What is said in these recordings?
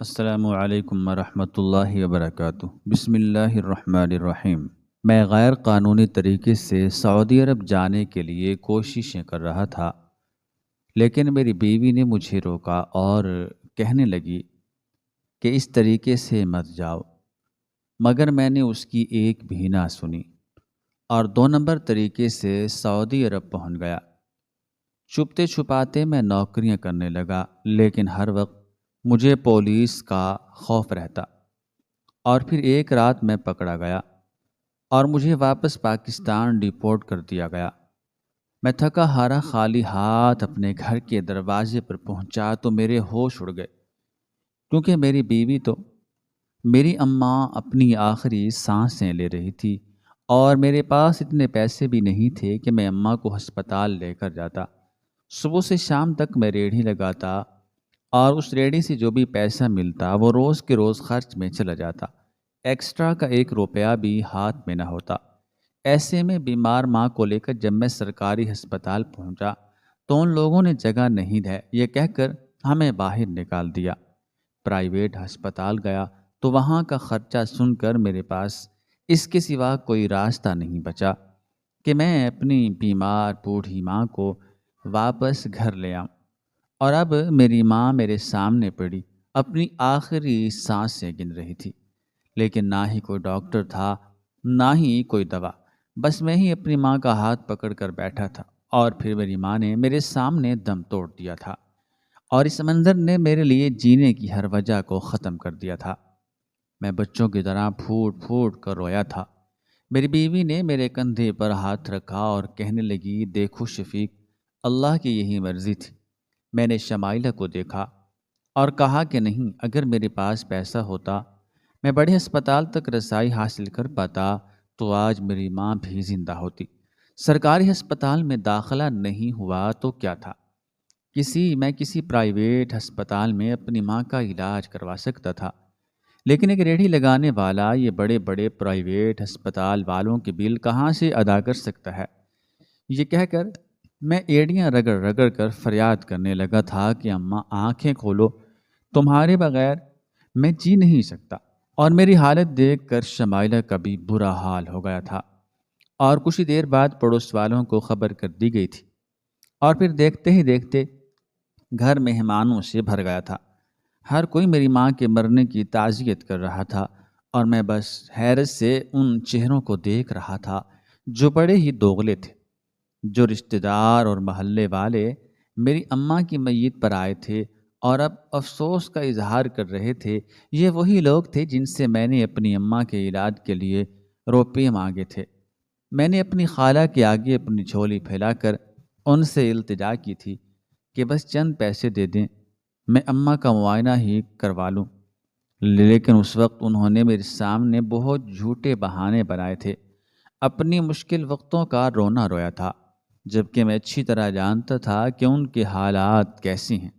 السلام علیکم ورحمۃ اللہ وبرکاتہ۔ بسم اللہ الرحمن الرحیم۔ میں غیر قانونی طریقے سے سعودی عرب جانے کے لیے کوششیں کر رہا تھا، لیکن میری بیوی نے مجھے روکا اور کہنے لگی کہ اس طریقے سے مت جاؤ، مگر میں نے اس کی ایک بھی نہ سنی اور 2 نمبر طریقے سے سعودی عرب پہنچ گیا۔ چھپتے چھپاتے میں نوکریاں کرنے لگا، لیکن ہر وقت مجھے پولیس کا خوف رہتا، اور پھر ایک رات میں پکڑا گیا اور مجھے واپس پاکستان ڈیپورٹ کر دیا گیا۔ میں تھکا ہارا خالی ہاتھ اپنے گھر کے دروازے پر پہنچا تو میرے ہوش اڑ گئے، کیونکہ میری بیوی تو میری اماں اپنی آخری سانسیں لے رہی تھی، اور میرے پاس اتنے پیسے بھی نہیں تھے کہ میں اماں کو ہسپتال لے کر جاتا۔ صبح سے شام تک میں ریڑھی لگاتا، اور اس ریڑھی سے جو بھی پیسہ ملتا وہ روز کے روز خرچ میں چلا جاتا، ایکسٹرا کا 1 روپیہ بھی ہاتھ میں نہ ہوتا۔ ایسے میں بیمار ماں کو لے کر جب میں سرکاری ہسپتال پہنچا تو ان لوگوں نے جگہ نہیں ہے یہ کہہ کر ہمیں باہر نکال دیا۔ پرائیویٹ ہسپتال گیا تو وہاں کا خرچہ سن کر میرے پاس اس کے سوا کوئی راستہ نہیں بچا کہ میں اپنی بیمار بوڑھی ماں کو واپس گھر لے آؤں، اور اب میری ماں میرے سامنے پڑی اپنی آخری سانسیں گن رہی تھی، لیکن نہ ہی کوئی ڈاکٹر تھا نہ ہی کوئی دوا، بس میں ہی اپنی ماں کا ہاتھ پکڑ کر بیٹھا تھا، اور پھر میری ماں نے میرے سامنے دم توڑ دیا تھا، اور اس منظر نے میرے لیے جینے کی ہر وجہ کو ختم کر دیا تھا۔ میں بچوں کی طرح پھوٹ پھوٹ کر رویا تھا۔ میری بیوی نے میرے کندھے پر ہاتھ رکھا اور کہنے لگی، دیکھو شفیق، اللہ کی یہی مرضی تھی۔ میں نے شمائلہ کو دیکھا اور کہا کہ نہیں، اگر میرے پاس پیسہ ہوتا، میں بڑے ہسپتال تک رسائی حاصل کر پاتا تو آج میری ماں بھی زندہ ہوتی۔ سرکاری ہسپتال میں داخلہ نہیں ہوا تو کیا تھا، میں کسی پرائیویٹ ہسپتال میں اپنی ماں کا علاج کروا سکتا تھا، لیکن ایک ریڑھی لگانے والا یہ بڑے بڑے پرائیویٹ ہسپتال والوں کے بل کہاں سے ادا کر سکتا ہے؟ یہ کہہ کر میں ایڑیاں رگڑ رگڑ کر فریاد کرنے لگا تھا کہ اماں آنکھیں کھولو، تمہارے بغیر میں جی نہیں سکتا۔ اور میری حالت دیکھ کر شمائلہ کا بھی برا حال ہو گیا تھا، اور کچھ ہی دیر بعد پڑوس والوں کو خبر کر دی گئی تھی، اور پھر دیکھتے ہی دیکھتے گھر مہمانوں سے بھر گیا تھا۔ ہر کوئی میری ماں کے مرنے کی تعزیت کر رہا تھا، اور میں بس حیرت سے ان چہروں کو دیکھ رہا تھا جو بڑے ہی دوغلے تھے۔ جو رشتہ دار اور محلے والے میری اماں کی میت پر آئے تھے اور اب افسوس کا اظہار کر رہے تھے، یہ وہی لوگ تھے جن سے میں نے اپنی اماں کے علاج کے لیے روپے مانگے تھے۔ میں نے اپنی خالہ کے آگے اپنی جھولی پھیلا کر ان سے التجا کی تھی کہ بس چند پیسے دے دیں، میں اماں کا معائنہ ہی کروا لوں، لیکن اس وقت انہوں نے میرے سامنے بہت جھوٹے بہانے بنائے تھے۔ اپنی مشکل وقتوں کا رونا رویا تھا، جبکہ میں اچھی طرح جانتا تھا کہ ان کے حالات کیسے ہیں۔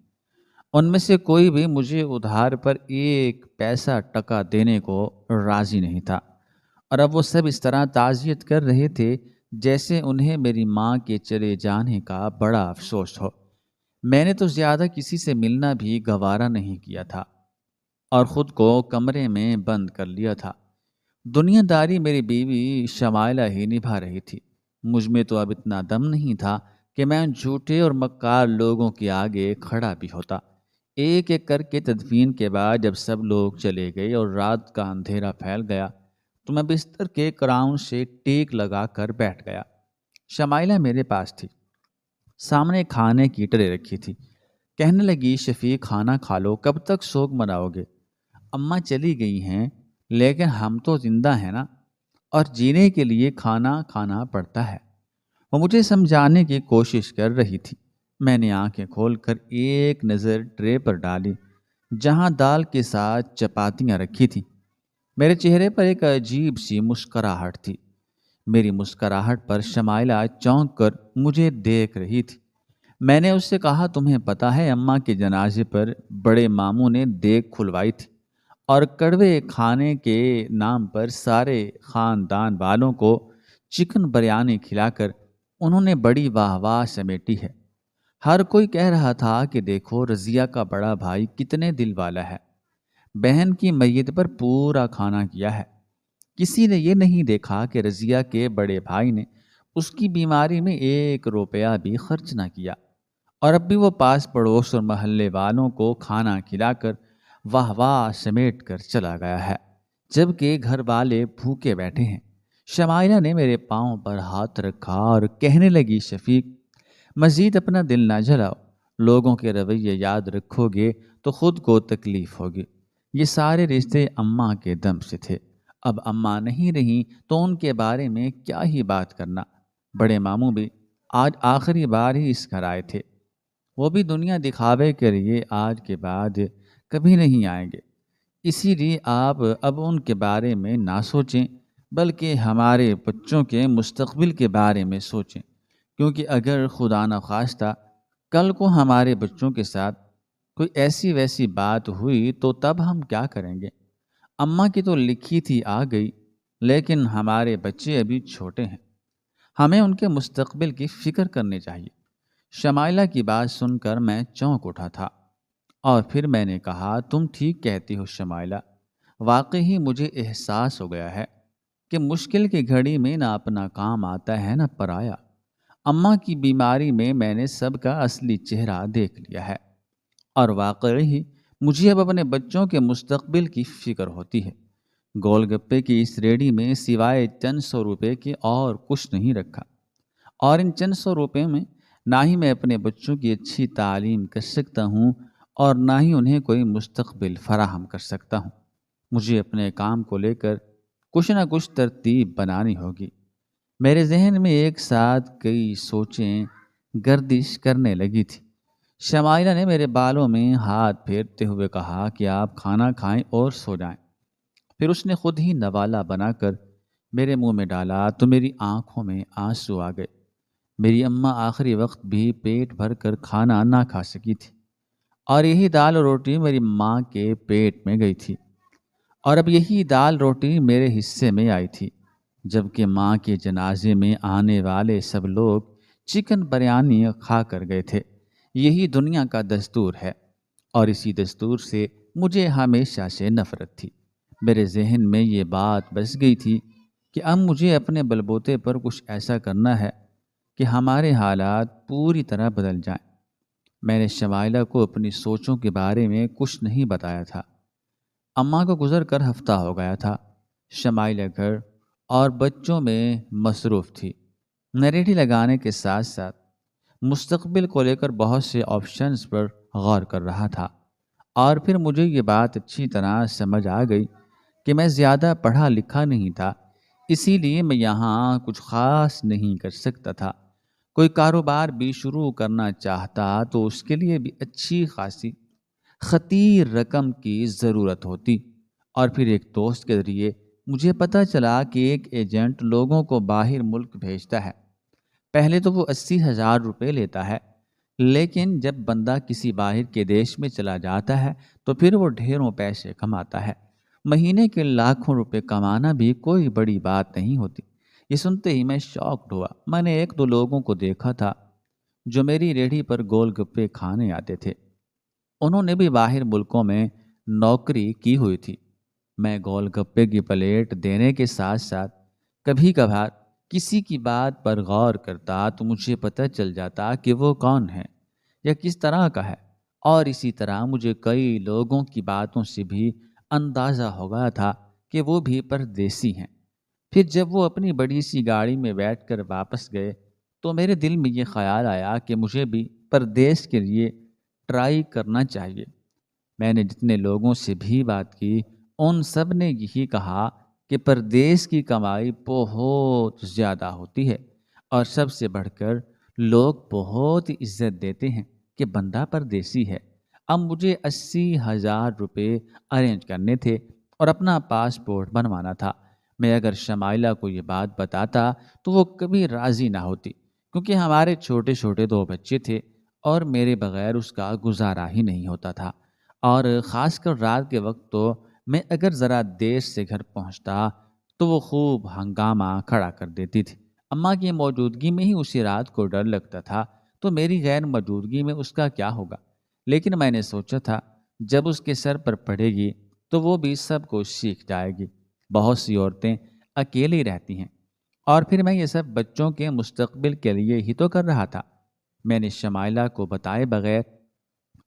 ان میں سے کوئی بھی مجھے ادھار پر 1 پیسہ دینے کو راضی نہیں تھا، اور اب وہ سب اس طرح تعزیت کر رہے تھے جیسے انہیں میری ماں کے چلے جانے کا بڑا افسوس ہو۔ میں نے تو زیادہ کسی سے ملنا بھی گوارا نہیں کیا تھا، اور خود کو کمرے میں بند کر لیا تھا۔ دنیا داری میری بیوی شمائلہ ہی نبھا رہی تھی، مجھ میں تو اب اتنا دم نہیں تھا کہ میں ان جھوٹے اور مکار لوگوں کے آگے کھڑا بھی ہوتا۔ ایک ایک کر کے تدفین کے بعد جب سب لوگ چلے گئے اور رات کا اندھیرا پھیل گیا تو میں بستر کے کراؤن سے ٹیک لگا کر بیٹھ گیا۔ شمائلہ میرے پاس تھی، سامنے کھانے کی ٹرے رکھی تھی۔ کہنے لگی، شفیق کھانا کھا لو، کب تک سوگ مناؤ گے؟ اماں چلی گئی ہیں لیکن ہم تو زندہ ہیں نا، اور جینے کے لیے کھانا کھانا پڑتا ہے۔ وہ مجھے سمجھانے کی کوشش کر رہی تھی۔ میں نے آنکھیں کھول کر ایک نظر ٹرے پر ڈالی جہاں دال کے ساتھ چپاتیاں رکھی تھیں۔ میرے چہرے پر ایک عجیب سی مسکراہٹ تھی۔ میری مسکراہٹ پر شمائلہ چونک کر مجھے دیکھ رہی تھی۔ میں نے اس سے کہا، تمہیں پتہ ہے اماں کے جنازے پر بڑے ماموں نے دیگ کھلوائی تھی، اور کڑوے کھانے کے نام پر سارے خاندان والوں کو چکن بریانی کھلا کر انہوں نے بڑی واہ واہ سمیٹی ہے۔ ہر کوئی کہہ رہا تھا کہ دیکھو رضیہ کا بڑا بھائی کتنے دل والا ہے۔ بہن کی میت پر پورا کھانا کیا ہے۔ کسی نے یہ نہیں دیکھا کہ رضیہ کے بڑے بھائی نے اس کی بیماری میں 1 روپیہ بھی خرچ نہ کیا، اور اب بھی وہ پاس پڑوس اور محلے والوں کو کھانا کھلا کر واہ واہ سمیٹ کر چلا گیا ہے، جبکہ گھر والے بھوکے بیٹھے ہیں۔ شمائلہ نے میرے پاؤں پر ہاتھ رکھا اور کہنے لگی، شفیق، مزید اپنا دل نہ جلاؤ، لوگوں کے رویے یاد رکھو گے تو خود کو تکلیف ہوگی۔ یہ سارے رشتے اماں کے دم سے تھے، اب اماں نہیں رہیں تو ان کے بارے میں کیا ہی بات کرنا۔ بڑے ماموں بھی آج آخری بار ہی اس گھر آئے تھے، وہ بھی دنیا دکھاوے کے لیے آج کے بعد کبھی نہیں آئیں گے، اسی لیے آپ اب ان کے بارے میں نہ سوچیں، بلکہ ہمارے بچوں کے مستقبل کے بارے میں سوچیں، کیونکہ اگر خدا نخواستہ کل کو ہمارے بچوں کے ساتھ کوئی ایسی ویسی بات ہوئی تو تب ہم کیا کریں گے؟ اماں کی تو لکھی تھی آ گئی، لیکن ہمارے بچے ابھی چھوٹے ہیں، ہمیں ان کے مستقبل کی فکر کرنی چاہیے۔ شمائلہ کی بات سن کر میں چونک اٹھا تھا، اور پھر میں نے کہا، تم ٹھیک کہتی ہو شمائلہ، واقعی مجھے احساس ہو گیا ہے کہ مشکل کی گھڑی میں نہ اپنا کام آتا ہے نہ پرایا۔ اماں کی بیماری میں نے سب کا اصلی چہرہ دیکھ لیا ہے، اور واقعی ہی مجھے اب اپنے بچوں کے مستقبل کی فکر ہوتی ہے۔ گول گپے کی اس ریڑھی میں سوائے چند 100 روپے کے اور کچھ نہیں رکھا، اور ان چند 100 روپے میں نہ ہی میں اپنے بچوں کی اچھی تعلیم کر سکتا ہوں اور نہ ہی انہیں کوئی مستقبل فراہم کر سکتا ہوں۔ مجھے اپنے کام کو لے کر کچھ نہ کچھ ترتیب بنانی ہوگی۔ میرے ذہن میں ایک ساتھ کئی سوچیں گردش کرنے لگی تھی۔ شمائلہ نے میرے بالوں میں ہاتھ پھیرتے ہوئے کہا کہ آپ کھانا کھائیں اور سو جائیں۔ پھر اس نے خود ہی نوالا بنا کر میرے منہ میں ڈالا تو میری آنکھوں میں آنسو آ گئے۔ میری اماں آخری وقت بھی پیٹ بھر کر کھانا نہ کھا سکی تھی، اور یہی دال اور روٹی میری ماں کے پیٹ میں گئی تھی، اور اب یہی دال روٹی میرے حصے میں آئی تھی، جبکہ ماں کے جنازے میں آنے والے سب لوگ چکن بریانی کھا کر گئے تھے۔ یہی دنیا کا دستور ہے، اور اسی دستور سے مجھے ہمیشہ سے نفرت تھی۔ میرے ذہن میں یہ بات بس گئی تھی کہ اب مجھے اپنے بلبوتے پر کچھ ایسا کرنا ہے کہ ہمارے حالات پوری طرح بدل جائیں۔ میں نے شمائلہ کو اپنی سوچوں کے بارے میں کچھ نہیں بتایا تھا۔ اماں کو گزر کر ہفتہ ہو گیا تھا۔ شمائلہ گھر اور بچوں میں مصروف تھی۔ میں ریڈی لگانے کے ساتھ ساتھ مستقبل کو لے کر بہت سے آپشنز پر غور کر رہا تھا، اور پھر مجھے یہ بات اچھی طرح سمجھ آ گئی کہ میں زیادہ پڑھا لکھا نہیں تھا، اسی لیے میں یہاں کچھ خاص نہیں کر سکتا تھا۔ کوئی کاروبار بھی شروع کرنا چاہتا تو اس کے لیے بھی اچھی خاصی خطیر رقم کی ضرورت ہوتی، اور پھر ایک دوست کے ذریعے مجھے پتہ چلا کہ ایک ایجنٹ لوگوں کو باہر ملک بھیجتا ہے۔ پہلے تو وہ 80,000 روپے لیتا ہے، لیکن جب بندہ کسی باہر کے دیش میں چلا جاتا ہے تو پھر وہ ڈھیروں پیسے کماتا ہے۔ مہینے کے لاکھوں روپے کمانا بھی کوئی بڑی بات نہیں ہوتی۔ یہ سنتے ہی میں شاکڈ ہوا۔ میں نے 1-2 لوگوں کو دیکھا تھا جو میری ریڑھی پر گول گپے کھانے آتے تھے، انہوں نے بھی باہر ملکوں میں نوکری کی ہوئی تھی۔ میں گول گپے کی پلیٹ دینے کے ساتھ ساتھ کبھی کبھار کسی کی بات پر غور کرتا تو مجھے پتہ چل جاتا کہ وہ کون ہے یا کس طرح کا ہے، اور اسی طرح مجھے کئی لوگوں کی باتوں سے بھی اندازہ ہو گیا تھا کہ وہ بھی پردیسی ہیں۔ پھر جب وہ اپنی بڑی سی گاڑی میں بیٹھ کر واپس گئے تو میرے دل میں یہ خیال آیا کہ مجھے بھی پردیس کے لیے ٹرائی کرنا چاہیے۔ میں نے جتنے لوگوں سے بھی بات کی ان سب نے یہی کہا کہ پردیس کی کمائی بہت زیادہ ہوتی ہے، اور سب سے بڑھ کر لوگ بہت عزت دیتے ہیں کہ بندہ پردیسی ہے۔ اب مجھے 80,000 روپے ارینج کرنے تھے اور اپنا پاسپورٹ بنوانا تھا۔ میں اگر شمائلہ کو یہ بات بتاتا تو وہ کبھی راضی نہ ہوتی، کیونکہ ہمارے چھوٹے چھوٹے 2 بچے تھے اور میرے بغیر اس کا گزارا ہی نہیں ہوتا تھا، اور خاص کر رات کے وقت تو میں اگر ذرا دیر سے گھر پہنچتا تو وہ خوب ہنگامہ کھڑا کر دیتی تھی۔ اماں کی موجودگی میں ہی اسی رات کو ڈر لگتا تھا، تو میری غیر موجودگی میں اس کا کیا ہوگا؟ لیکن میں نے سوچا تھا جب اس کے سر پر پڑے گی تو وہ بھی سب کچھ سیکھ جائے گی۔ بہت سی عورتیں اکیلی رہتی ہیں، اور پھر میں یہ سب بچوں کے مستقبل کے لیے ہی تو کر رہا تھا۔ میں نے شمائلہ کو بتائے بغیر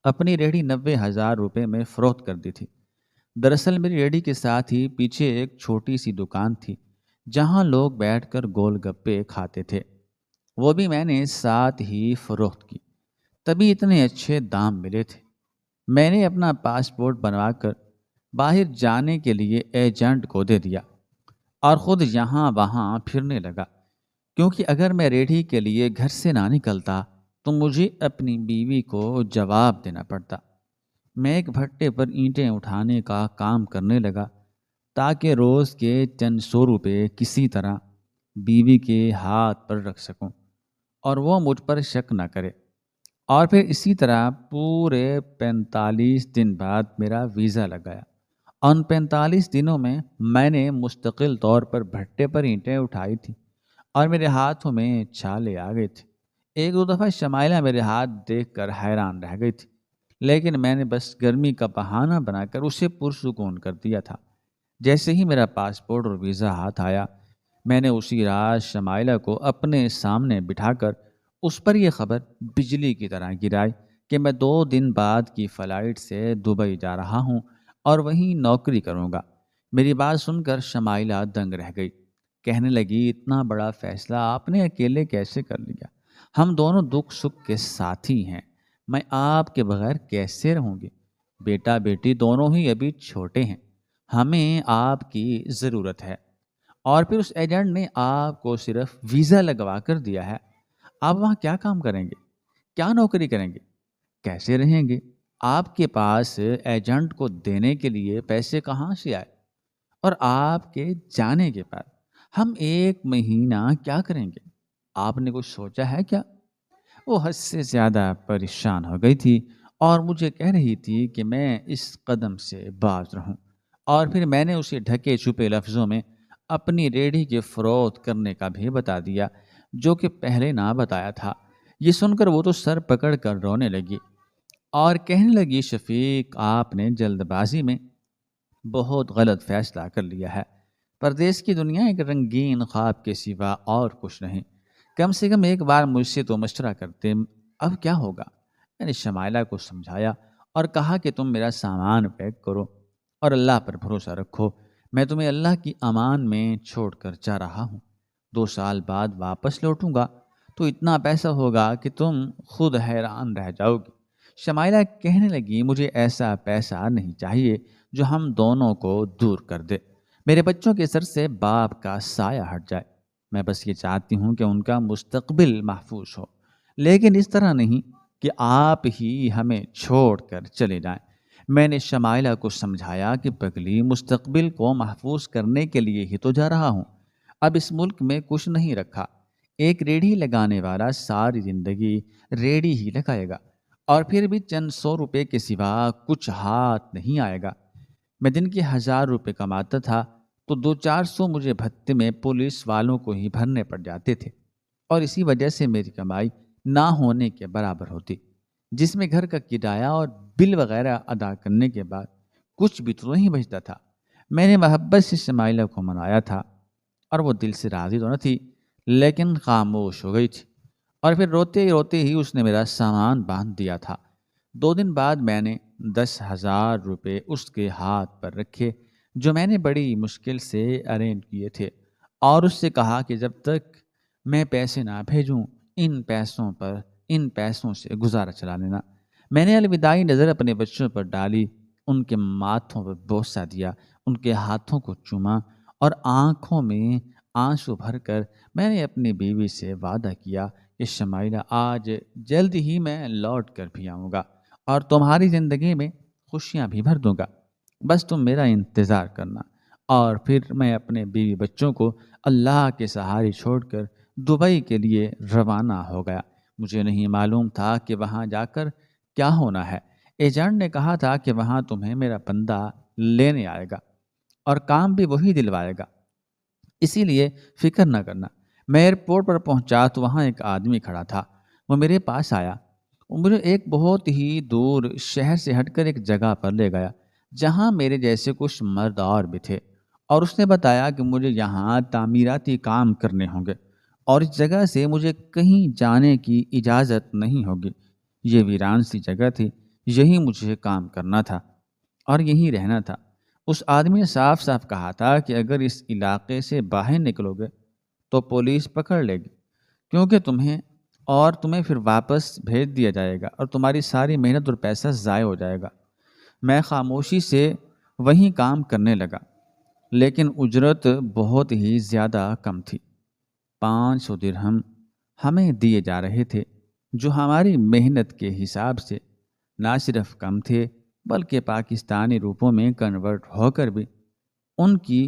اپنی ریڑھی 90,000 روپے میں فروخت کر دی تھی۔ دراصل میری ریڑھی کے ساتھ ہی پیچھے ایک چھوٹی سی دکان تھی جہاں لوگ بیٹھ کر گول گپے کھاتے تھے، وہ بھی میں نے ساتھ ہی فروخت کی۔ تبھی اتنے اچھے دام ملے تھے۔ میں نے اپنا پاسپورٹ بنوا کر باہر جانے کے لیے ایجنٹ کو دے دیا اور خود یہاں وہاں پھرنے لگا، کیونکہ اگر میں ریڑھی کے لیے گھر سے نہ نکلتا تو مجھے اپنی بیوی کو جواب دینا پڑتا۔ میں ایک بھٹے پر اینٹیں اٹھانے کا کام کرنے لگا تاکہ روز کے چند 100 روپے کسی طرح بیوی کے ہاتھ پر رکھ سکوں اور وہ مجھ پر شک نہ کرے۔ اور پھر اسی طرح پورے 45 دن بعد میرا ویزا لگایا۔ ان 45 دنوں میں نے مستقل طور پر بھٹے پر اینٹیں اٹھائی تھی اور میرے ہاتھوں میں چھالے آ گئے تھے۔ ایک دو دفعہ شمائلہ میرے ہاتھ دیکھ کر حیران رہ گئی تھی، لیکن میں نے بس گرمی کا بہانہ بنا کر اسے پرسکون کر دیا تھا۔ جیسے ہی میرا پاسپورٹ اور ویزا ہاتھ آیا، میں نے اسی رات شمائلہ کو اپنے سامنے بٹھا کر اس پر یہ خبر بجلی کی طرح گرائی کہ میں 2 دن بعد کی فلائٹ سے دبئی جا رہا ہوں اور وہیں نوکری کروں گا۔ میری بات سن کر شمائلہ دنگ رہ گئی۔ کہنے لگی، اتنا بڑا فیصلہ آپ نے اکیلے کیسے کر لیا؟ ہم دونوں دکھ سکھ کے ساتھی ہیں، میں آپ کے بغیر کیسے رہوں گی؟ بیٹا بیٹی دونوں ہی ابھی چھوٹے ہیں، ہمیں آپ کی ضرورت ہے۔ اور پھر اس ایجنٹ نے آپ کو صرف ویزا لگوا کر دیا ہے، آپ وہاں کیا کام کریں گے؟ کیا نوکری کریں گے؟ کیسے رہیں گے؟ آپ کے پاس ایجنٹ کو دینے کے لیے پیسے کہاں سے آئے؟ اور آپ کے جانے کے بعد ہم 1 مہینہ کیا کریں گے؟ آپ نے کچھ سوچا ہے کیا؟ وہ حد سے زیادہ پریشان ہو گئی تھی اور مجھے کہہ رہی تھی کہ میں اس قدم سے باز رہوں، اور پھر میں نے اسے ڈھکے چھپے لفظوں میں اپنی ریڑھی کے فروخت کرنے کا بھی بتا دیا جو کہ پہلے نہ بتایا تھا۔ یہ سن کر وہ تو سر پکڑ کر رونے لگی اور کہنے لگی، شفیق، آپ نے جلد بازی میں بہت غلط فیصلہ کر لیا ہے۔ پردیس کی دنیا ایک رنگین خواب کے سوا اور کچھ نہیں۔ کم سے کم ایک بار مجھ سے تو مشورہ کرتے، اب کیا ہوگا؟ میں نے شمائلہ کو سمجھایا اور کہا کہ تم میرا سامان پیک کرو اور اللہ پر بھروسہ رکھو، میں تمہیں اللہ کی امان میں چھوڑ کر جا رہا ہوں۔ 2 سال بعد واپس لوٹوں گا تو اتنا پیسہ ہوگا کہ تم خود حیران رہ جاؤ گی۔ شمائلہ کہنے لگی، مجھے ایسا پیسہ نہیں چاہیے جو ہم دونوں کو دور کر دے، میرے بچوں کے سر سے باپ کا سایہ ہٹ جائے۔ میں بس یہ چاہتی ہوں کہ ان کا مستقبل محفوظ ہو، لیکن اس طرح نہیں کہ آپ ہی ہمیں چھوڑ کر چلے جائیں۔ میں نے شمائلہ کو سمجھایا کہ پگلی، مستقبل کو محفوظ کرنے کے لیے ہی تو جا رہا ہوں، اب اس ملک میں کچھ نہیں رکھا۔ ایک ریڑھی لگانے والا ساری زندگی ریڑھی ہی لگائے گا اور پھر بھی چند 100 روپے کے سوا کچھ ہاتھ نہیں آئے گا۔ میں دن کے 1000 روپے کماتا تھا تو 200-400 مجھے بھتے میں پولیس والوں کو ہی بھرنے پڑ جاتے تھے، اور اسی وجہ سے میری کمائی نہ ہونے کے برابر ہوتی، جس میں گھر کا کرایہ اور بل وغیرہ ادا کرنے کے بعد کچھ بھی تو نہیں بچتا تھا۔ میں نے محبت سے شمائلہ کو منایا تھا اور وہ دل سے راضی تو نہ تھی، لیکن خاموش ہو گئی تھی، اور پھر روتے روتے ہی اس نے میرا سامان باندھ دیا تھا۔ 2 دن بعد میں نے 10,000 روپے اس کے ہاتھ پر رکھے جو میں نے بڑی مشکل سے ارینج کیے تھے، اور اس سے کہا کہ جب تک میں پیسے نہ بھیجوں ان پیسوں سے گزارا چلا لینا۔ میں نے الوداعی نظر اپنے بچوں پر ڈالی، ان کے ماتھوں پر بوسہ دیا، ان کے ہاتھوں کو چوما اور آنکھوں میں آنسو بھر کر میں نے اپنی بیوی سے وعدہ کیا کہ شمائلہ، آج جلد ہی میں لوٹ کر بھی آؤں گا اور تمہاری زندگی میں خوشیاں بھی بھر دوں گا، بس تم میرا انتظار کرنا۔ اور پھر میں اپنے بیوی بچوں کو اللہ کے سہارے چھوڑ کر دبئی کے لیے روانہ ہو گیا۔ مجھے نہیں معلوم تھا کہ وہاں جا کر کیا ہونا ہے۔ ایجنٹ نے کہا تھا کہ وہاں تمہیں میرا بندہ لینے آئے گا اور کام بھی وہی دلوائے گا، اسی لیے فکر نہ کرنا۔ میں ایئرپورٹ پر پہنچا تو وہاں ایک آدمی کھڑا تھا۔ وہ میرے پاس آیا، وہ مجھے ایک بہت ہی دور شہر سے ہٹ کر ایک جگہ پر لے گیا جہاں میرے جیسے کچھ مرد اور بھی تھے، اور اس نے بتایا کہ مجھے یہاں تعمیراتی کام کرنے ہوں گے اور اس جگہ سے مجھے کہیں جانے کی اجازت نہیں ہوگی۔ یہ ویران سی جگہ تھی، یہی مجھے کام کرنا تھا اور یہیں رہنا تھا۔ اس آدمی نے صاف صاف کہا تھا کہ اگر اس علاقے سے باہر نکلو گے تو پولیس پکڑ لے گی، کیونکہ تمہیں پھر واپس بھیج دیا جائے گا اور تمہاری ساری محنت اور پیسہ ضائع ہو جائے گا۔ میں خاموشی سے وہیں کام کرنے لگا، لیکن اجرت بہت ہی زیادہ کم تھی۔ 500 درہم ہمیں دیے جا رہے تھے، جو ہماری محنت کے حساب سے نہ صرف کم تھے بلکہ پاکستانی روپوں میں کنورٹ ہو کر بھی ان کی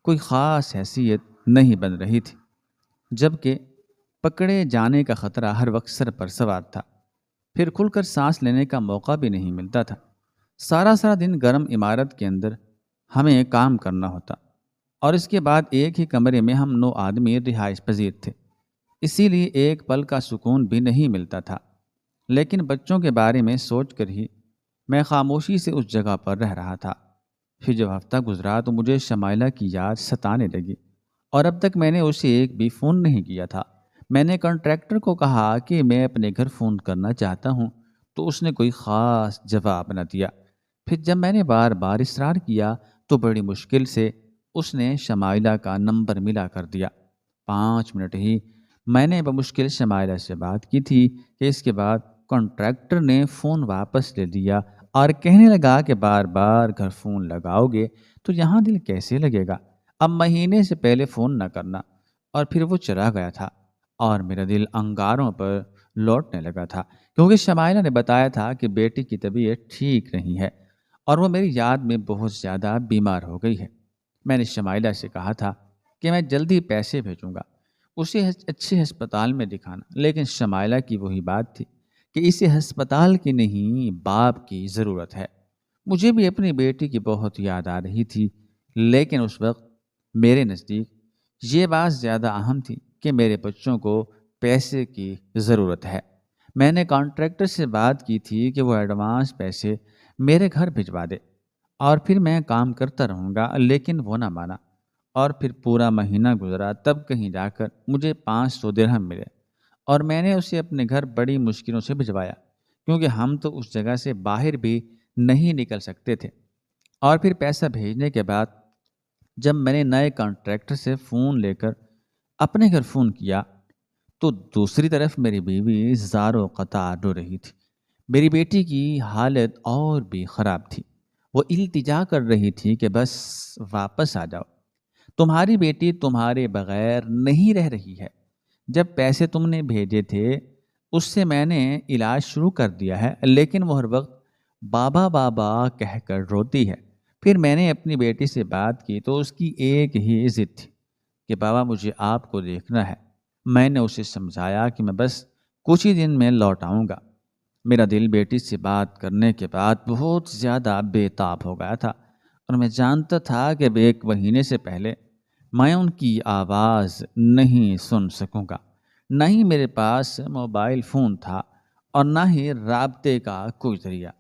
کوئی خاص حیثیت نہیں بن رہی تھی، جبکہ پکڑے جانے کا خطرہ ہر وقت سر پر سوار تھا۔ پھر کھل کر سانس لینے کا موقع بھی نہیں ملتا تھا۔ سارا دن گرم عمارت کے اندر ہمیں کام کرنا ہوتا، اور اس کے بعد ایک ہی کمرے میں ہم 9 آدمی رہائش پذیر تھے، اسی لیے ایک پل کا سکون بھی نہیں ملتا تھا۔ لیکن بچوں کے بارے میں سوچ کر ہی میں خاموشی سے اس جگہ پر رہ رہا تھا۔ پھر جب ہفتہ گزرا تو مجھے شمائلہ کی یاد ستانے لگی، اور اب تک میں نے اسے ایک بھی فون نہیں کیا تھا۔ میں نے کنٹریکٹر کو کہا کہ میں اپنے گھر فون کرنا چاہتا ہوں، تو اس نے کوئی خاص جواب نہ دیا۔ پھر جب میں نے بار بار اصرار کیا تو بڑی مشکل سے اس نے شمائلہ کا نمبر ملا کر دیا۔ 5 منٹ ہی میں نے بمشکل شمائلہ سے بات کی تھی کہ اس کے بعد کنٹریکٹر نے فون واپس لے لیا اور کہنے لگا کہ بار بار گھر فون لگاؤ گے تو یہاں دل کیسے لگے گا؟ اب مہینے سے پہلے فون نہ کرنا۔ اور پھر وہ چلا گیا تھا اور میرا دل انگاروں پر لوٹنے لگا تھا، کیونکہ شمائلہ نے بتایا تھا کہ بیٹی کی طبیعت ٹھیک نہیں ہے اور وہ میری یاد میں بہت زیادہ بیمار ہو گئی ہے۔ میں نے شمائلہ سے کہا تھا کہ میں جلدی پیسے بھیجوں گا، اسے اچھے ہسپتال میں دکھانا، لیکن شمائلہ کی وہی بات تھی کہ اسے ہسپتال کی نہیں باپ کی ضرورت ہے۔ مجھے بھی اپنی بیٹی کی بہت یاد آ رہی تھی، لیکن اس وقت میرے نزدیک یہ بات زیادہ اہم تھی کہ میرے بچوں کو پیسے کی ضرورت ہے۔ میں نے کانٹریکٹر سے بات کی تھی کہ وہ ایڈوانس پیسے میرے گھر بھجوا دے اور پھر میں کام کرتا رہوں گا، لیکن وہ نہ مانا، اور پھر پورا مہینہ گزرا، تب کہیں جا کر مجھے 500 درہم ملے اور میں نے اسے اپنے گھر بڑی مشکلوں سے بھجوایا، کیونکہ ہم تو اس جگہ سے باہر بھی نہیں نکل سکتے تھے۔ اور پھر پیسہ بھیجنے کے بعد جب میں نے نئے کانٹریکٹر سے فون لے کر اپنے گھر فون کیا تو دوسری طرف میری بیوی زاروں قطار رو رہی تھی۔ میری بیٹی کی حالت اور بھی خراب تھی، وہ التجا کر رہی تھی کہ بس واپس آ جاؤ، تمہاری بیٹی تمہارے بغیر نہیں رہ رہی ہے۔ جب پیسے تم نے بھیجے تھے اس سے میں نے علاج شروع کر دیا ہے، لیکن وہ ہر وقت بابا بابا کہہ کر روتی ہے۔ پھر میں نے اپنی بیٹی سے بات کی تو اس کی ایک ہی ضد تھی کہ بابا مجھے آپ کو دیکھنا ہے۔ میں نے اسے سمجھایا کہ میں بس کچھ ہی دن میں لوٹ آؤں گا۔ میرا دل بیٹی سے بات کرنے کے بعد بہت زیادہ بے تاب ہو گیا تھا، اور میں جانتا تھا کہ اب 1 مہینے سے پہلے میں ان کی آواز نہیں سن سکوں گا۔ نہ ہی میرے پاس موبائل فون تھا اور نہ ہی رابطے کا کوئی ذریعہ۔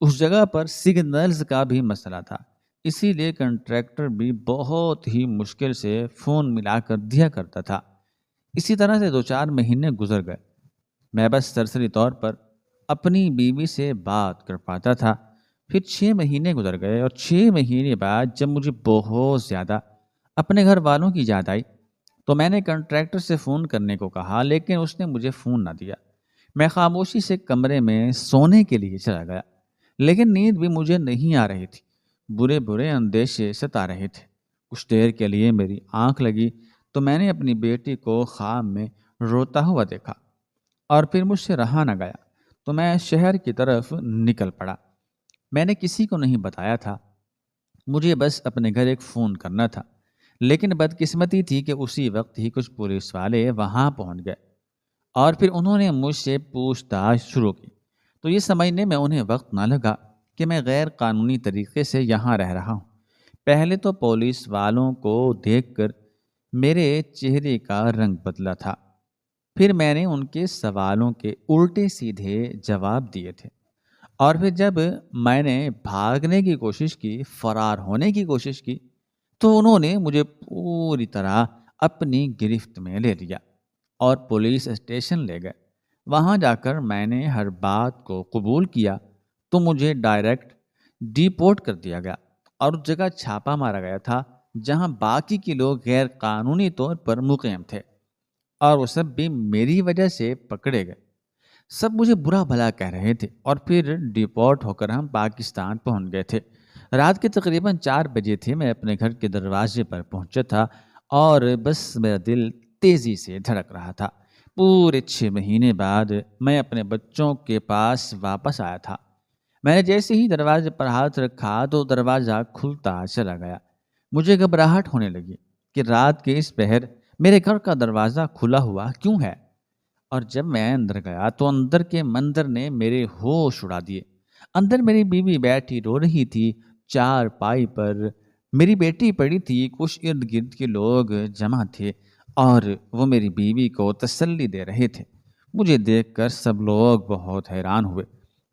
اس جگہ پر سگنلز کا بھی مسئلہ تھا، اسی لیے کنٹریکٹر بھی بہت ہی مشکل سے فون ملا کر دیا کرتا تھا۔ اسی طرح سے 2-4 مہینے گزر گئے۔ میں بس سرسری طور پر اپنی بیوی سے بات کر پاتا تھا۔ پھر 6 مہینے گزر گئے اور 6 مہینے بعد جب مجھے بہت زیادہ اپنے گھر والوں کی یاد آئی تو میں نے کنٹریکٹر سے فون کرنے کو کہا، لیکن اس نے مجھے فون نہ دیا۔ میں خاموشی سے کمرے میں سونے کے لیے چلا گیا، لیکن نیند بھی مجھے نہیں آ رہی تھی۔ برے برے اندیشے ستا رہے تھے۔ کچھ دیر کے لیے میری آنکھ لگی تو میں نے اپنی بیٹی کو خواب میں روتا ہوا دیکھا، اور پھر مجھ سے رہا نہ گیا تو میں شہر کی طرف نکل پڑا۔ میں نے کسی کو نہیں بتایا تھا، مجھے بس اپنے گھر ایک فون کرنا تھا، لیکن بدقسمتی تھی کہ اسی وقت ہی کچھ پولیس والے وہاں پہنچ گئے اور پھر انہوں نے مجھ سے پوچھ تاچھ شروع کی۔ تو یہ سمجھنے میں انہیں وقت نہ لگا کہ میں غیر قانونی طریقے سے یہاں رہ رہا ہوں۔ پہلے تو پولیس والوں کو دیکھ کر میرے چہرے کا رنگ بدلا تھا، پھر میں نے ان کے سوالوں کے الٹے سیدھے جواب دیے تھے، اور پھر جب میں نے بھاگنے کی کوشش کی، فرار ہونے کی کوشش کی، تو انہوں نے مجھے پوری طرح اپنی گرفت میں لے لیا اور پولیس اسٹیشن لے گئے۔ وہاں جا کر میں نے ہر بات کو قبول کیا تو مجھے ڈائریکٹ ڈیپورٹ کر دیا گیا اور اس جگہ چھاپا مارا گیا تھا جہاں باقی کے لوگ غیر قانونی طور پر مقیم تھے، اور وہ سب بھی میری وجہ سے پکڑے گئے۔ سب مجھے برا بھلا کہہ رہے تھے اور پھر ڈیپورٹ ہو کر ہم پاکستان پہنچ گئے تھے۔ رات کے تقریباً 4 بجے تھے، میں اپنے گھر کے دروازے پر پہنچا تھا اور بس میرا دل تیزی سے دھڑک رہا تھا۔ پورے 6 مہینے بعد میں اپنے بچوں کے پاس واپس آیا تھا۔ میں نے جیسے ہی دروازے پر ہاتھ رکھا تو دروازہ کھلتا چلا گیا۔ مجھے گھبراہٹ ہونے لگی کہ رات کے اس پہر میرے گھر کا دروازہ کھلا ہوا کیوں ہے، اور جب میں اندر گیا تو اندر کے منظر نے میرے ہوش اڑا دیے۔ اندر میری بیوی بیٹھی رو رہی تھی چار پائی پر، میری بیٹی پڑی تھی، کچھ ارد گرد کے لوگ جمع تھے اور وہ میری بیوی کو تسلی دے رہے تھے۔ مجھے دیکھ کر سب لوگ بہت حیران ہوئے،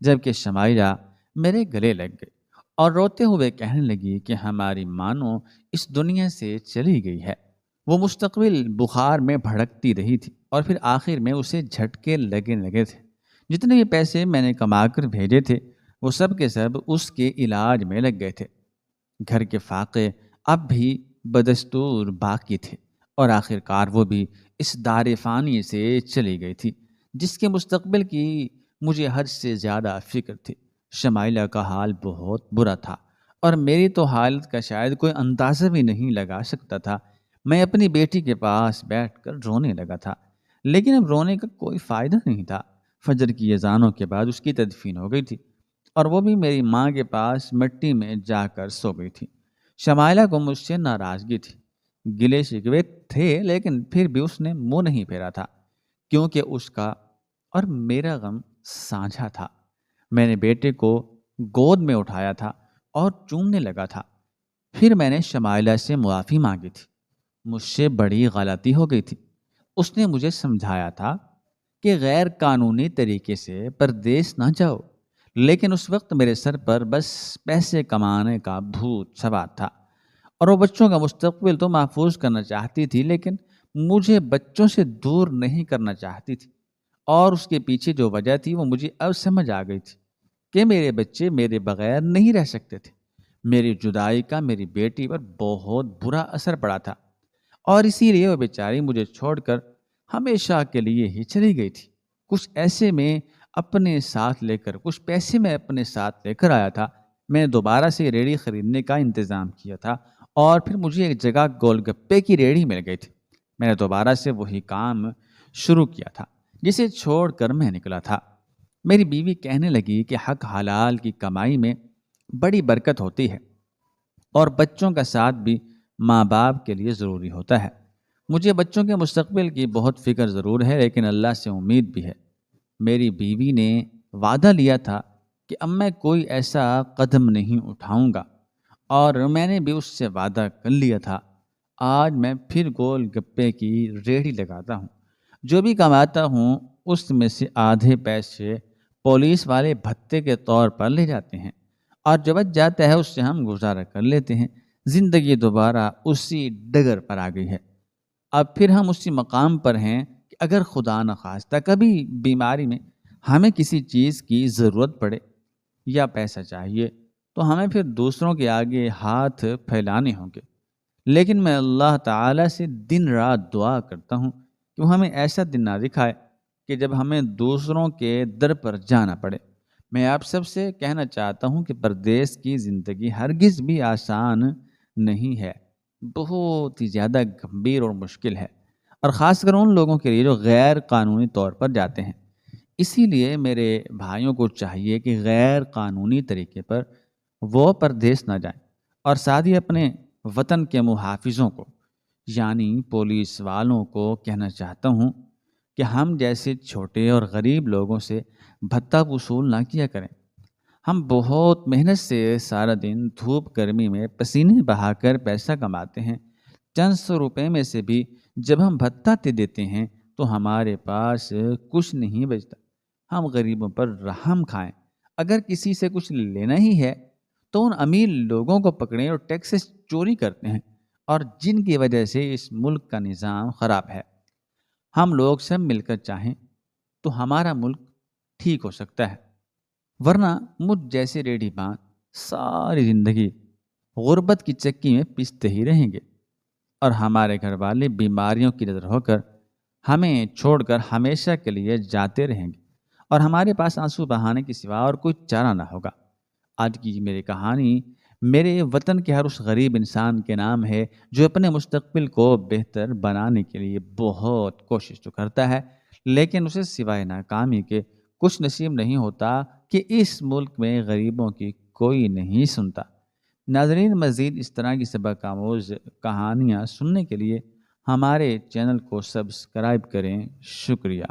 جبکہ شمائلہ میرے گلے لگ گئی اور روتے ہوئے کہنے لگی کہ ہماری مانو اس دنیا سے چلی گئی ہے۔ وہ مستقبل بخار میں بھڑکتی رہی تھی اور پھر آخر میں اسے جھٹکے لگے تھے۔ جتنے بھی پیسے میں نے کما کر بھیجے تھے وہ سب کے سب اس کے علاج میں لگ گئے تھے۔ گھر کے فاقے اب بھی بدستور باقی تھے اور آخر کار وہ بھی اس دار فانی سے چلی گئی تھی جس کے مستقبل کی مجھے حد سے زیادہ فکر تھی۔ شمائلہ کا حال بہت برا تھا اور میری تو حالت کا شاید کوئی اندازہ بھی نہیں لگا سکتا تھا۔ میں اپنی بیٹی کے پاس بیٹھ کر رونے لگا تھا، لیکن اب رونے کا کوئی فائدہ نہیں تھا۔ فجر کی اذانوں کے بعد اس کی تدفین ہو گئی تھی اور وہ بھی میری ماں کے پاس مٹی میں جا کر سو گئی تھی۔ شمائلہ کو مجھ سے ناراضگی تھی، گلے شکوے تھے، لیکن پھر بھی اس نے منہ نہیں پھیرا تھا کیونکہ اس کا اور میرا غم سانجھا تھا۔ میں نے بیٹے کو گود میں اٹھایا تھا اور چومنے لگا تھا۔ پھر میں نے شمائلہ سے معافی مانگی تھی، مجھ سے بڑی غلطی ہو گئی تھی۔ اس نے مجھے سمجھایا تھا کہ غیر قانونی طریقے سے پردیس نہ جاؤ، لیکن اس وقت میرے سر پر بس پیسے کمانے کا بھوت سوار تھا اور وہ بچوں کا مستقبل تو محفوظ کرنا چاہتی تھی، لیکن مجھے بچوں سے دور نہیں کرنا چاہتی تھی۔ اور اس کے پیچھے جو وجہ تھی وہ مجھے اب سمجھ آ گئی تھی کہ میرے بچے میرے بغیر نہیں رہ سکتے تھے۔ میری جدائی کا میری بیٹی پر بہت برا اثر پڑا تھا اور اسی لیے وہ بیچاری مجھے چھوڑ کر ہمیشہ کے لیے ہی چلی گئی تھی۔ کچھ پیسے میں اپنے ساتھ لے کر آیا تھا۔ میں نے دوبارہ سے ریڑھی خریدنے کا انتظام کیا تھا اور پھر مجھے ایک جگہ گول گپے کی ریڑھی مل گئی تھی۔ میں نے دوبارہ سے وہی کام شروع کیا تھا جسے چھوڑ کر میں نکلا تھا۔ میری بیوی کہنے لگی کہ حق حلال کی کمائی میں بڑی برکت ہوتی ہے اور بچوں کا ساتھ بھی ماں باپ کے لیے ضروری ہوتا ہے۔ مجھے بچوں کے مستقبل کی بہت فکر ضرور ہے، لیکن اللہ سے امید بھی ہے۔ میری بیوی نے وعدہ لیا تھا کہ اب میں کوئی ایسا قدم نہیں اٹھاؤں گا اور میں نے بھی اس سے وعدہ کر لیا تھا۔ آج میں پھر گول گپے کی ریڑھی لگاتا ہوں۔ جو بھی کماتا ہوں اس میں سے آدھے پیسے پولیس والے بھتے کے طور پر لے جاتے ہیں اور جو بچ جاتا ہے اس سے ہم گزارا کر لیتے ہیں۔ زندگی دوبارہ اسی ڈگر پر آ گئی ہے۔ اب پھر ہم اسی مقام پر ہیں کہ اگر خدا نخواستہ کبھی بیماری میں ہمیں کسی چیز کی ضرورت پڑے یا پیسہ چاہیے تو ہمیں پھر دوسروں کے آگے ہاتھ پھیلانے ہوں گے، لیکن میں اللہ تعالیٰ سے دن رات دعا کرتا ہوں کہ وہ ہمیں ایسا دن نہ دکھائے کہ جب ہمیں دوسروں کے در پر جانا پڑے۔ میں آپ سب سے کہنا چاہتا ہوں کہ پردیس کی زندگی ہرگز بھی آسان نہیں ہے، بہت ہی زیادہ گمبھیر اور مشکل ہے، اور خاص کر ان لوگوں کے لیے جو غیر قانونی طور پر جاتے ہیں۔ اسی لیے میرے بھائیوں کو چاہیے کہ غیر قانونی طریقے پر وہ پردیس نہ جائیں، اور ساتھ ہی اپنے وطن کے محافظوں کو یعنی پولیس والوں کو کہنا چاہتا ہوں کہ ہم جیسے چھوٹے اور غریب لوگوں سے بھتہ وصول نہ کیا کریں۔ ہم بہت محنت سے سارا دن دھوپ گرمی میں پسینے بہا کر پیسہ کماتے ہیں۔ چند سو روپے میں سے بھی جب ہم بھتہ دے دیتے ہیں تو ہمارے پاس کچھ نہیں بچتا۔ ہم غریبوں پر رحم کھائیں اگر کسی سے کچھ لینا ہی ہے تو ان امیر لوگوں کو پکڑیں اور ٹیکسز چوری کرتے ہیں اور جن کی وجہ سے اس ملک کا نظام خراب ہے۔ ہم لوگ سب مل کر چاہیں تو ہمارا ملک ٹھیک ہو سکتا ہے، ورنہ مجھ جیسے ریڈی بان ساری زندگی غربت کی چکی میں پستے ہی رہیں گے، اور ہمارے گھر والے بیماریوں کی نظر ہو کر ہمیں چھوڑ کر ہمیشہ کے لیے جاتے رہیں گے، اور ہمارے پاس آنسو بہانے کے سوا اور کوئی چارہ نہ ہوگا۔ آج کی میری کہانی میرے وطن کے ہر اس غریب انسان کے نام ہے جو اپنے مستقبل کو بہتر بنانے کے لیے بہت کوشش تو کرتا ہے، لیکن اسے سوائے ناکامی کے کچھ نصیب نہیں ہوتا کہ اس ملک میں غریبوں کی کوئی نہیں سنتا۔ ناظرین، مزید اس طرح کی سبق آموز کہانیاں سننے کے لیے ہمارے چینل کو سبسکرائب کریں۔ شکریہ۔